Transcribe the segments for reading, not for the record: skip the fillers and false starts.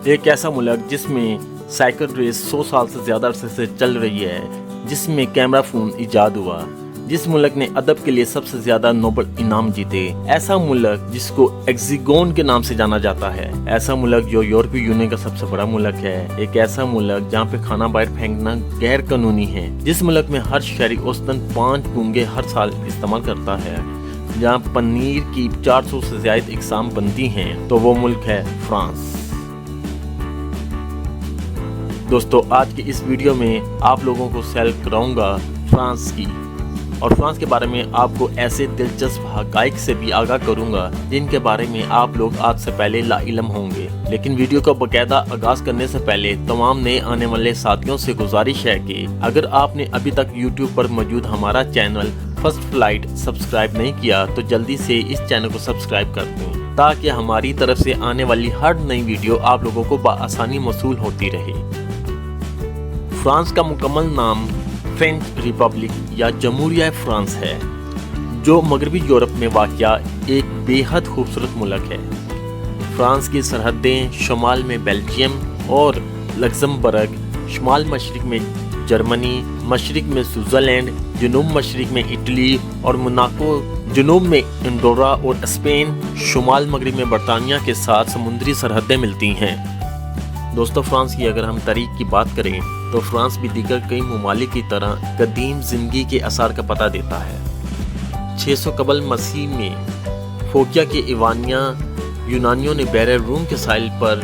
ایک ایسا ملک جس میں سائیکل ریس 100 سال سے زیادہ عرصے سے چل رہی ہے، جس میں کیمرہ فون ایجاد ہوا، جس ملک نے ادب کے لیے سب سے زیادہ نوبل انعام جیتے، ایسا ملک جس کو ایکزیگون کے نام سے جانا جاتا ہے، ایسا ملک جو یورپی یونین کا سب سے بڑا ملک ہے، ایک ایسا ملک جہاں پہ کھانا باہر پھینکنا غیر قانونی ہے، جس ملک میں ہر شہری اوسطاً 5 گونگے ہر سال استعمال کرتا ہے، جہاں پنیر کی 400 سے زائد اقسام بنتی ہیں، تو وہ ملک ہے فرانس۔ دوستو، آج کی اس ویڈیو میں آپ لوگوں کو سیل کراؤں گا فرانس کی، اور فرانس کے بارے میں آپ کو ایسے دلچسپ حقائق سے بھی آگاہ کروں گا جن کے بارے میں آپ لوگ آج سے پہلے لا علم ہوں گے۔ لیکن ویڈیو کو باقاعدہ آغاز کرنے سے پہلے تمام نئے آنے والے ساتھیوں سے گزارش ہے کہ اگر آپ نے ابھی تک یوٹیوب پر موجود ہمارا چینل فرسٹ فلائٹ سبسکرائب نہیں کیا تو جلدی سے اس چینل کو سبسکرائب کر دیں تاکہ ہماری طرف سے آنے والی ہر نئی ویڈیو آپ لوگوں کو بآسانی موصول ہوتی رہے۔ فرانس کا مکمل نام فرینچ ریپبلک یا جمہوریہ فرانس ہے، جو مغربی یورپ میں واقع ایک بے حد خوبصورت ملک ہے۔ فرانس کی سرحدیں شمال میں بیلجیم اور لگزمبرگ، شمال مشرق میں جرمنی، مشرق میں سوئٹزرلینڈ، جنوب مشرق میں اٹلی اور موناکو، جنوب میں انڈورا اور اسپین، شمال مغرب میں برطانیہ کے ساتھ سمندری سرحدیں ملتی ہیں۔ دوستو، فرانس کی اگر ہم تاریخ کی بات کریں تو فرانس بھی دیگر کئی ممالک کی طرح قدیم زندگی کے آثار کا پتہ دیتا ہے۔ 600 قبل مسیح میں فوکیا کے ایوانیہ یونانیوں نے بحر روم کے ساحل پر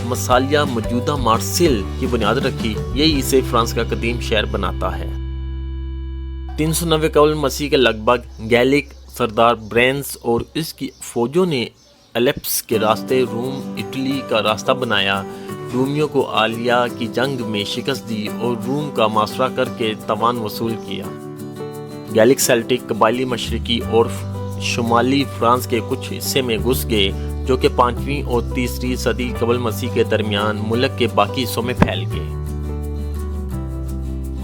مسالیہ موجودہ مارسیل کی بنیاد رکھی، یہی اسے فرانس کا قدیم شہر بناتا ہے۔ 390 قبل مسیح کے لگ بھگ گیلک سردار برینز اور اس کی فوجوں نے ایلپس کے راستے روم اٹلی کا راستہ بنایا، رومیوں کو عالیہ کی جنگ میں شکست دی اور روم کا محاصرہ کر کے توان وصول کیا۔ گیلک سیلٹک قبائلی مشرقی اور شمالی فرانس کے کچھ حصے میں گھس گئے، جو کہ 5ویں اور 3 صدی قبل مسیح کے درمیان ملک کے باقی حصوں میں پھیل گئے۔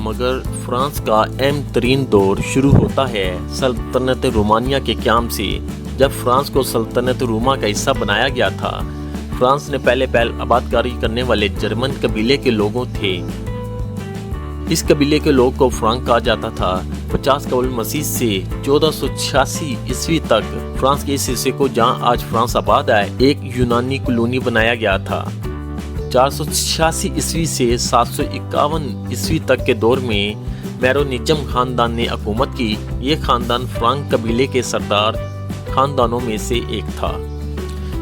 مگر فرانس کا اہم ترین دور شروع ہوتا ہے سلطنت رومانیہ کے قیام سے۔ جب فرانس کو سلطنت روما کا حصہ بنایا گیا تھا، فرانس نے پہلے آبادکاری کرنے والے جرمن قبیلے کے لوگوں تھے۔ اس قبیلے کے لوگ کو فرانک کہا جاتا تھا۔ 50 قبل مسیح سے 1486 عیسوی تک فرانس کے اس حصے کو، جہاں آج فرانس آباد ہے، ایک یونانی کالونی بنایا گیا تھا۔ 486 عیسوی سے 751 عیسوی تک کے دور میں میرونیچم خاندان نے حکومت کی۔ یہ خاندان فرانک قبیلے کے سردار خاندانوں میں سے ایک تھا،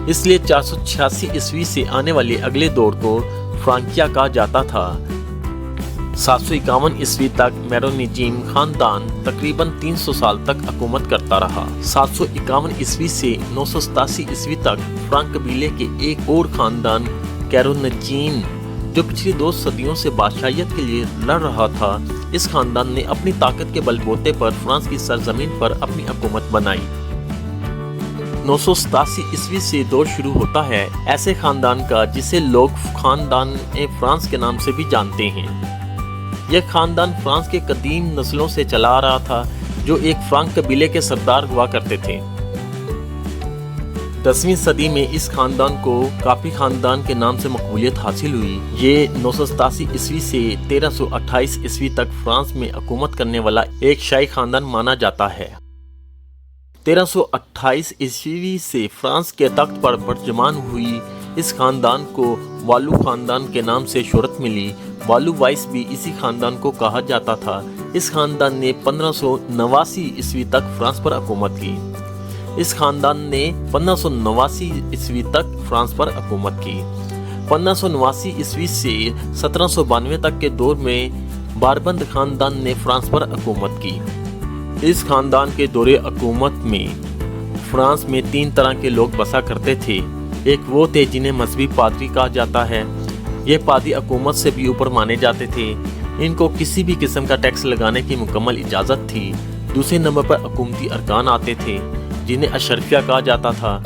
اس لیے 486 عیسوی سے آنے والے اگلے دور کو فرانکیا کہا جاتا تھا۔ 751 عیسوی تک میرونیچم خاندان تقریباً 300 سال تک حکومت کرتا رہا۔ 751 عیسوی سے 987 عیسوی تک فرانک قبیلے کے ایک اور خاندان کیرونیچین، جو پچھلی 2 صدیوں سے بادشاہیت کے لیے لڑ رہا تھا، اس خاندان نے اپنی طاقت کے بل بوتے پر فرانس کی سرزمین پر اپنی حکومت بنائی۔ 987 عیسوی سے دور شروع ہوتا ہے ایسے خاندان کا جسے لوگ خاندان فرانس کے نام سے بھی جانتے ہیں۔ یہ خاندان فرانس کے قدیم نسلوں سے چلا آ رہا تھا، جو ایک فرانک قبیلے کے سردار ہوا کرتے تھے۔ 10ویں صدی میں اس خاندان کو کاپی خاندان کے نام سے مقبولیت حاصل ہوئی۔ یہ 987 عیسوی سے 1328 عیسوی تک فرانس میں حکومت کرنے والا ایک شاہی خاندان مانا جاتا ہے۔ 1328 عیسوی سے فرانس کے تخت پر برجمان ہوئی اس خاندان کو والو خاندان کے نام سے شہرت ملی۔ والو وائس بھی اسی خاندان کو کہا جاتا تھا۔ اس خاندان نے 1589 عیسوی تک فرانس پر حکومت کی۔ 1589 عیسوی سے 1792 تک کے دور میں باربند خاندان نے فرانس پر حکومت کی۔ اس خاندان کے دور حکومت میں فرانس میں 3 طرح کے لوگ بسا کرتے تھے۔ ایک وہ تھے جنہیں مذہبی پادری کہا جاتا ہے۔ یہ پادری حکومت سے بھی اوپر مانے جاتے تھے، ان کو کسی بھی قسم کا ٹیکس لگانے کی مکمل اجازت تھی۔ دوسرے نمبر پر حکومتی ارکان آتے تھے، جنہیں اشرفیہ کہا جاتا تھا۔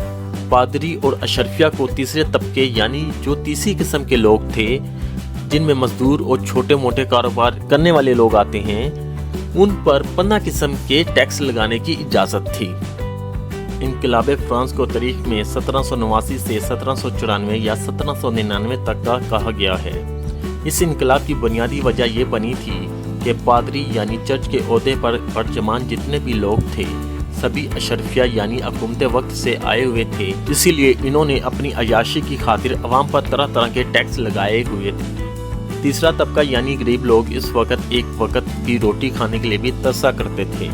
پادری اور اشرفیہ کو تیسرے طبقے، یعنی جو تیسری قسم کے لوگ تھے، جن میں مزدور اور چھوٹے موٹے کاروبار کرنے والے لوگ آتے ہیں، ان پر 15 قسم کے ٹیکس لگانے کی اجازت تھی۔ انقلاب فرانس کو تاریخ میں 1789 سے 1794 یا 1799 تک کا کہا گیا ہے۔ اس انقلاب کی بنیادی وجہ یہ بنی تھی کہ پادری یعنی چرچ کے عہدے پر برجمان جتنے بھی لوگ تھے سبھی اشرفیہ یعنی حکومت وقت سے آئے ہوئے تھے، اسی لیے انہوں نے اپنی عیاشی کی خاطر عوام پر طرح طرح کے ٹیکس لگائے ہوئے تھے۔ تیسرا طبقہ یعنی غریب لوگ اس وقت ایک وقت کی روٹی کھانے کے لیے بھی ترسا کرتے تھے۔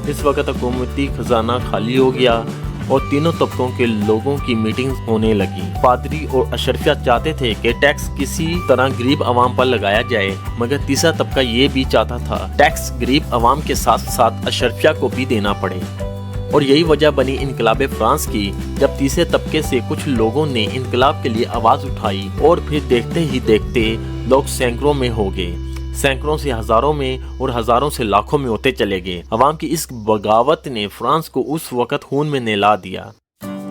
اس وقت حکومتی خزانہ خالی ہو گیا اور تینوں طبقوں کے لوگوں کی میٹنگز ہونے لگی۔ پادری اور اشرفیہ چاہتے تھے کہ ٹیکس کسی طرح غریب عوام پر لگایا جائے، مگر تیسرا طبقہ یہ بھی چاہتا تھا ٹیکس غریب عوام کے ساتھ ساتھ اشرفیہ کو بھی دینا پڑے، اور یہی وجہ بنی انقلاب فرانس کی، جب تیسرے طبقے سے کچھ لوگوں نے انقلاب کے لیے آواز اٹھائی اور پھر دیکھتے ہی دیکھتے لوگ سینکڑوں میں ہو گئے، سینکڑوں سے ہزاروں میں اور ہزاروں سے لاکھوں میں ہوتے چلے گئے۔ عوام کی اس بغاوت نے فرانس کو اس وقت خون میں نہلا دیا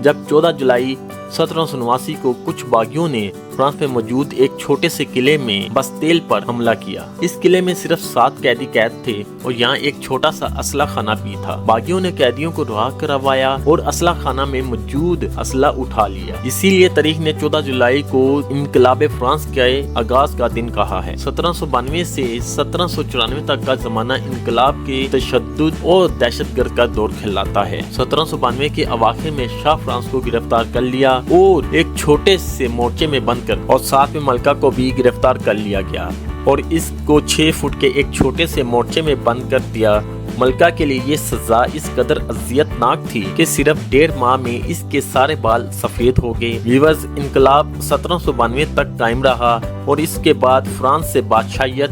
جب 14 جولائی 1789 کو کچھ باغیوں نے فرانس میں موجود ایک چھوٹے سے قلعے میں بستیل پر حملہ کیا۔ اس قلعے میں صرف 7 قیدی قید تھے اور یہاں ایک چھوٹا سا اسلحہ خانہ بھی تھا۔ باغیوں نے قیدیوں کو رہا کروایا اور اسلحہ خانہ میں موجود اسلحہ اٹھا لیا۔ اسی لیے تاریخ نے 14 جولائی کو انقلاب فرانس کے آغاز کا دن کہا ہے۔ 1792 سے 1794 تک کا زمانہ انقلاب کے تشدد اور دہشت گرد کا دور کہلاتا ہے۔ 1792 کے اواخر میں شاہ فرانس کو گرفتار کر لیا اور ایک چھوٹے سے مورچے میں بند کر اور ساتھ میں ملکہ کو بھی گرفتار کر لیا گیا اور اس کو 6 فٹ کے ایک چھوٹے سے مورچے میں بند کر دیا۔ ملکہ کے لیے یہ سزا اس قدر اذیت ناک تھی کہ صرف 1.5 ماہ میں اس کے سارے بال سفید ہو گئے۔ ویورز، انقلاب 1792 تک قائم رہا اور اس کے بعد فرانس سے بادشاہیت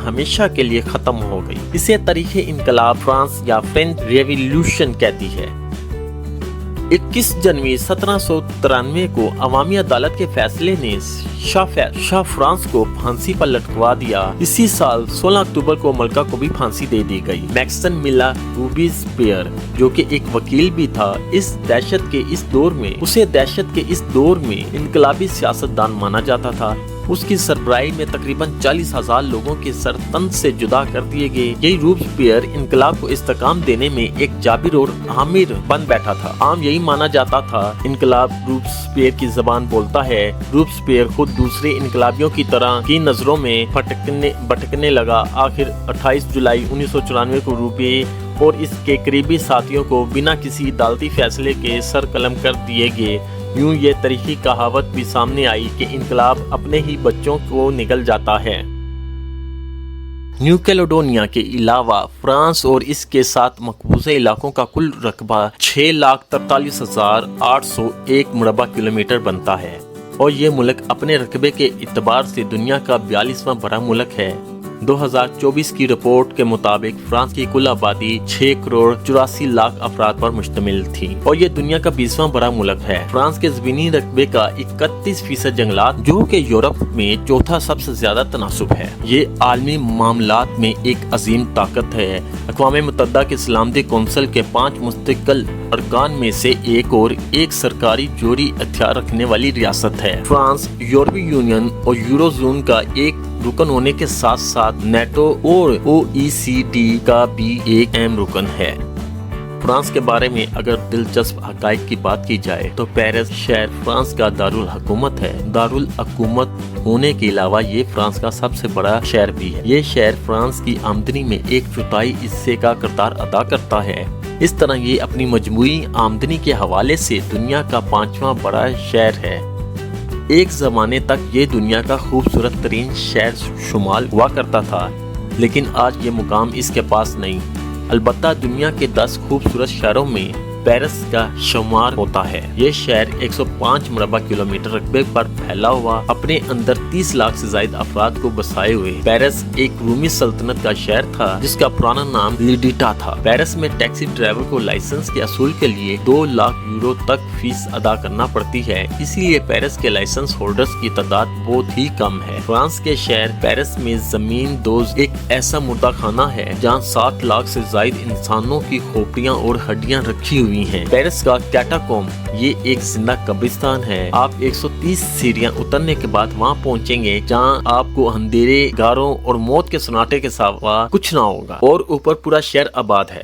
ہمیشہ کے لیے ختم ہو گئی۔ اسے تاریخ انقلاب فرانس یا فرینچ ریولیوشن کہتی ہے۔ 21 جنوری 1793 کو عوامی عدالت کے فیصلے نے شاہ فرانس کو پھانسی پر لٹکوا دیا۔ اسی سال 16 اکتوبر کو ملکہ کو بھی پھانسی دے دی گئی۔ میکسن ملا روبیسپیئر جو کہ ایک وکیل بھی تھا، دہشت کے اس دور میں انقلابی سیاستدان مانا جاتا تھا۔ اس کی سربراہی میں تقریباً 40,000 لوگوں کے سر تن سے جدا کر دیے گئے۔ یہی روبیسپیئر انقلاب کو استحکام دینے میں ایک جابر اور عامر بن بیٹھا تھا۔ عام یہی مانا جاتا تھا انقلاب روبیسپیئر کی زبان بولتا ہے۔ روبیسپیئر خود دوسرے انقلابیوں کی طرح کی نظروں میں بھٹکنے لگا۔ آخر 28 جولائی 1994 کو روبیے اور اس کے قریبی ساتھیوں کو بنا کسی عدالتی فیصلے کے سر قلم کر دیے گئے۔ یوں یہ تاریخی کہاوت بھی سامنے آئی کہ انقلاب اپنے ہی بچوں کو نگل جاتا ہے۔ نیو کیلیڈونیا کے علاوہ فرانس اور اس کے ساتھ مقبوضہ علاقوں کا کل رقبہ 6,43,801 مربع کلومیٹر بنتا ہے اور یہ ملک اپنے رقبے کے اعتبار سے دنیا کا 42واں بڑا ملک ہے۔ 2024 کی رپورٹ کے مطابق فرانس کی کل آبادی 6,84,00,000 افراد پر مشتمل تھی اور یہ دنیا کا 20واں بڑا ملک ہے۔ فرانس کے زمینی رقبے کا 31% جنگلات جو کہ یورپ میں چوتھا سب سے زیادہ تناسب ہے۔ یہ عالمی معاملات میں ایک عظیم طاقت ہے۔ اقوام متحدہ کے سلامتی کونسل کے 5 مستقل ارکان میں سے ایک سرکاری جوہری اختیار رکھنے والی ریاست ہے۔ فرانس یورپی یونین اور یورو زون کا ایک رکن ہونے کے ساتھ ساتھ نیٹو اور OECD کا بھی ایک اہم رکن ہے۔ فرانس کے بارے میں اگر دلچسپ حقائق کی بات کی جائے تو پیرس شہر فرانس کا دارالحکومت ہے۔ دارالحکومت ہونے کے علاوہ یہ فرانس کا سب سے بڑا شہر بھی ہے۔ یہ شہر فرانس کی آمدنی میں 1/4 حصے کا کردار ادا کرتا ہے۔ اس طرح یہ اپنی مجموعی آمدنی کے حوالے سے دنیا کا 5واں بڑا شہر ہے۔ ایک زمانے تک یہ دنیا کا خوبصورت ترین شہر شمال ہوا کرتا تھا، لیکن آج یہ مقام اس کے پاس نہیں۔ البتہ دنیا کے 10 خوبصورت شہروں میں پیرس کا شمار ہوتا ہے۔ یہ شہر 105 مربع کلومیٹر رقبے پر پھیلا ہوا اپنے اندر 30 لاکھ سے زائد افراد کو بسائے ہوئے۔ پیرس ایک رومی سلطنت کا شہر تھا جس کا پرانا نام لیڈیٹا تھا۔ پیرس میں ٹیکسی ڈرائیور کو لائسنس کے اصول کے لیے 2 لاکھ یورو تک فیس ادا کرنا پڑتی ہے، اسی لیے پیرس کے لائسنس ہولڈرز کی تعداد بہت ہی کم ہے۔ فرانس کے شہر پیرس میں زمین دوز ایک ایسا مردہ خانہ ہے جہاں 7 لاکھ سے زائد انسانوں کی کھوپڑیاں اور ہڈیاں رکھی ہوئی ہیں۔ پیرس کا کیٹاکومب یہ ایک زندہ قبرستان ہے۔ آپ 130 سیڑھیاں اترنے کے بعد وہاں پہنچیں گے جہاں آپ کو اندھیرے، غاروں اور موت کے سناٹے کے سوا کچھ نہ ہوگا اور اوپر پورا شہر آباد ہے۔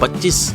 25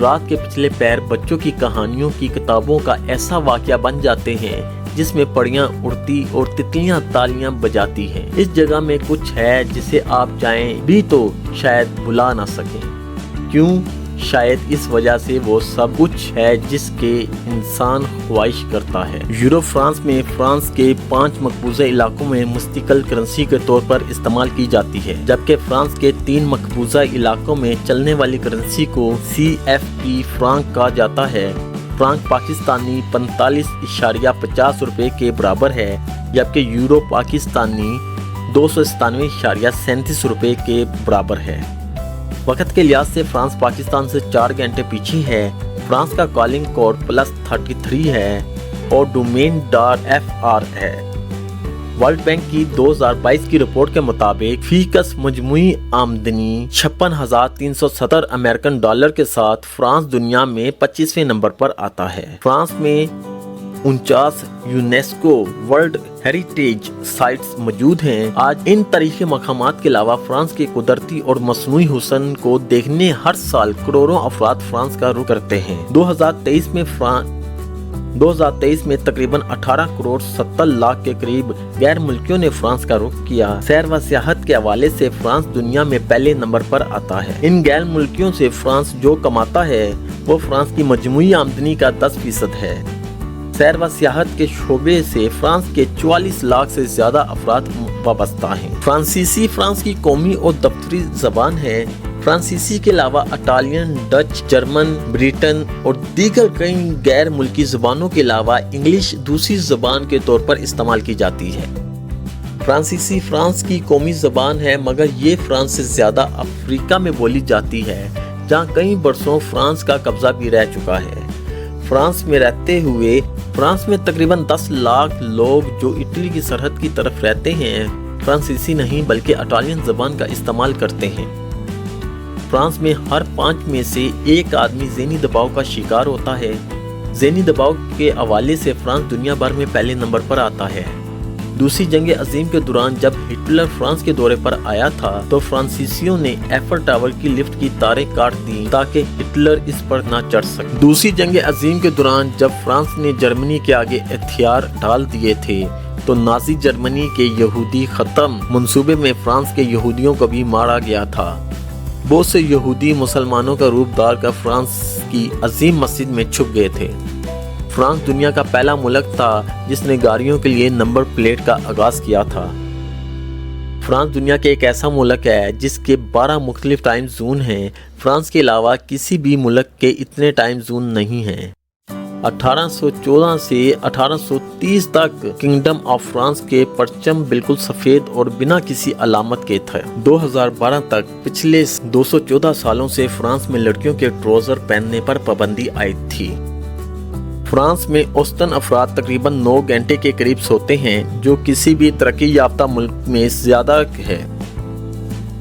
رات کے پچھلے پیر بچوں کی کہانیوں کی کتابوں کا ایسا واقعہ بن جاتے ہیں جس میں پریاں اڑتی اور تتلیاں تالیاں بجاتی ہیں۔ اس جگہ میں کچھ ہے جسے آپ جائیں بھی تو شاید بھلا نہ سکیں۔ کیوں؟ شاید اس وجہ سے وہ سب کچھ ہے جس کے انسان خواہش کرتا ہے۔ یورو فرانس میں فرانس کے 5 مقبوضہ علاقوں میں مستقل کرنسی کے طور پر استعمال کی جاتی ہے، جبکہ فرانس کے 3 مقبوضہ علاقوں میں چلنے والی کرنسی کو CFP فرانک کہا جاتا ہے۔ فرانک پاکستانی 45.50 روپے کے برابر ہے، جبکہ یورو پاکستانی 297.37 روپے کے برابر ہے۔ وقت کے لحاظ سے فرانس پاکستان سے 4 گھنٹے پیچھے ہے۔ فرانس کا کالنگ کوڈ +33 ہے اور ڈومین .fr ہے۔ ورلڈ بینک کی 2022 کی رپورٹ کے مطابق فی کس مجموعی آمدنی 56,370 امریکن ڈالر کے ساتھ فرانس دنیا میں 25ویں نمبر پر آتا ہے۔ فرانس میں 49 یونیسکو ورلڈ ہیریٹیج سائٹس موجود ہیں۔ آج ان تاریخی مقامات کے علاوہ فرانس کے قدرتی اور مصنوعی حسن کو دیکھنے ہر سال کروڑوں افراد فرانس کا رخ کرتے ہیں۔ 2023 میں تقریباً 18 کروڑ 70 لاکھ کے قریب غیر ملکیوں نے فرانس کا رخ کیا۔ سیر و سیاحت کے حوالے سے فرانس دنیا میں پہلے نمبر پر آتا ہے۔ ان غیر ملکیوں سے فرانس جو کماتا ہے وہ فرانس کی مجموعی آمدنی کا 10% ہے۔ سیر و سیاحت کے شعبے سے فرانس کے 44 لاکھ سے زیادہ افراد وابستہ ہیں۔ فرانسیسی فرانس کی قومی اور دفتری زبان ہے۔ فرانسیسی کے علاوہ اٹالین، ڈچ، جرمن، بریٹن اور دیگر کئی غیر ملکی زبانوں کے علاوہ انگلش دوسری زبان کے طور پر استعمال کی جاتی ہے۔ فرانسیسی فرانس کی قومی زبان ہے، مگر یہ فرانس سے زیادہ افریقہ میں بولی جاتی ہے، جہاں کئی برسوں فرانس کا قبضہ بھی رہ چکا ہے۔ فرانس میں رہتے ہوئے فرانس میں تقریباً 10 لاکھ لوگ جو اٹلی کی سرحد کی طرف رہتے ہیں فرانسیسی نہیں بلکہ اٹالین زبان کا استعمال کرتے ہیں۔ فرانس میں ہر 5 میں سے 1 آدمی ذہنی دباؤ کا شکار ہوتا ہے۔ ذہنی دباؤ کے حوالے سے فرانس دنیا بھر میں پہلے نمبر پر آتا ہے۔ دوسری جنگ عظیم کے دوران جب ہٹلر فرانس کے دورے پر آیا تھا تو فرانسیسیوں نے ایفل ٹاور کی لفٹ کی تاریں کاٹ دیں تاکہ ہٹلر اس پر نہ چڑھ سکے۔ دوسری جنگ عظیم کے دوران جب فرانس نے جرمنی کے آگے ہتھیار ڈال دیے تھے تو نازی جرمنی کے یہودی ختم منصوبے میں فرانس کے یہودیوں کو بھی مارا گیا تھا۔ بہت سے یہودی مسلمانوں کا روپ دار کر فرانس کی عظیم مسجد میں چھپ گئے تھے۔ فرانس دنیا کا پہلا ملک تھا جس نے گاڑیوں کے لیے نمبر پلیٹ کا آغاز کیا تھا۔ فرانس دنیا کے ایک ایسا ملک ہے جس کے 12 مختلف ٹائم زون ہیں۔ فرانس کے علاوہ کسی بھی ملک کے اتنے ٹائم زون نہیں ہیں۔ 1814 سے 1830 تک کنگڈم آف فرانس کے پرچم بالکل سفید اور بنا کسی علامت کے تھے۔ 2012 تک پچھلے 214 سالوں سے فرانس میں لڑکیوں کے ٹراؤزر پہننے پر پابندی عائد تھی۔ فرانس میں اوسطاً افراد تقریباً 9 گھنٹے کے قریب سوتے ہیں، جو کسی بھی ترقی یافتہ ملک میں زیادہ ہے۔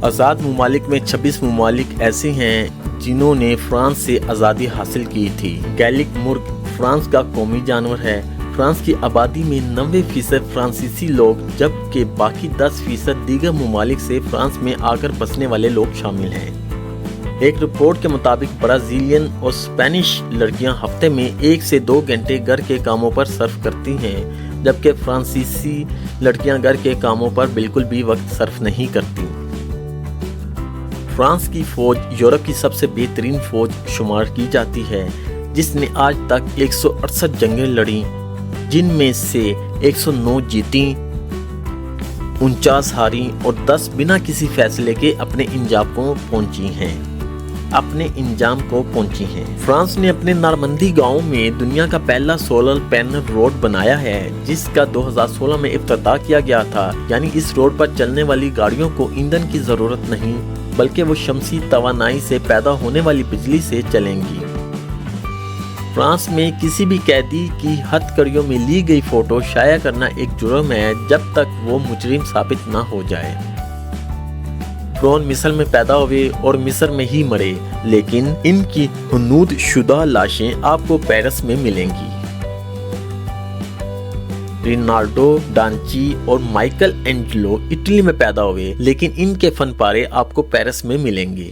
آزاد ممالک میں 26 ممالک ایسے ہیں جنہوں نے فرانس سے آزادی حاصل کی تھی۔ گیلک مرغ فرانس کا قومی جانور ہے۔ فرانس کی آبادی میں 90% فرانسیسی لوگ جبکہ باقی 10% دیگر ممالک سے فرانس میں آ کر بسنے والے لوگ شامل ہیں۔ ایک رپورٹ کے مطابق برازیلین اور اسپینش لڑکیاں ہفتے میں 1 سے 2 گھنٹے گھر کے کاموں پر صرف کرتی ہیں، جبکہ فرانسیسی لڑکیاں گھر کے کاموں پر بالکل بھی وقت صرف نہیں کرتی۔ فرانس کی فوج یورپ کی سب سے بہترین فوج شمار کی جاتی ہے، جس نے آج تک 168 جنگیں لڑیں، جن میں سے 109 جیتیں، 49 ہاریں اور 10 بنا کسی فیصلے کے اپنے انجام کو پہنچی ہیں۔ فرانس نے اپنے نارمندی گاؤں میں دنیا کا پہلا سولر پینل روڈ بنایا ہے، جس کا 2016 میں افتتاح کیا گیا تھا۔ یعنی اس روڈ پر چلنے والی گاڑیوں کو ایندھن کی ضرورت نہیں، بلکہ وہ شمسی توانائی سے پیدا ہونے والی بجلی سے چلیں گی۔ فرانس میں کسی بھی قیدی کی ہتھ کڑیوں میں لی گئی فوٹو شائع کرنا ایک جرم ہے جب تک وہ مجرم ثابت نہ ہو جائے۔ فرعون مصر میں پیدا ہوئے اور مصر میں ہی مرے، لیکن ان کی حنوط شدہ لاشیں آپ کو پیرس میں ملیں گی۔ لینارڈو ڈانچی اور مائیکل اینجلو اٹلی میں پیدا ہوئے، لیکن ان کے فن پارے آپ کو پیرس میں ملیں گے۔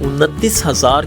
29,000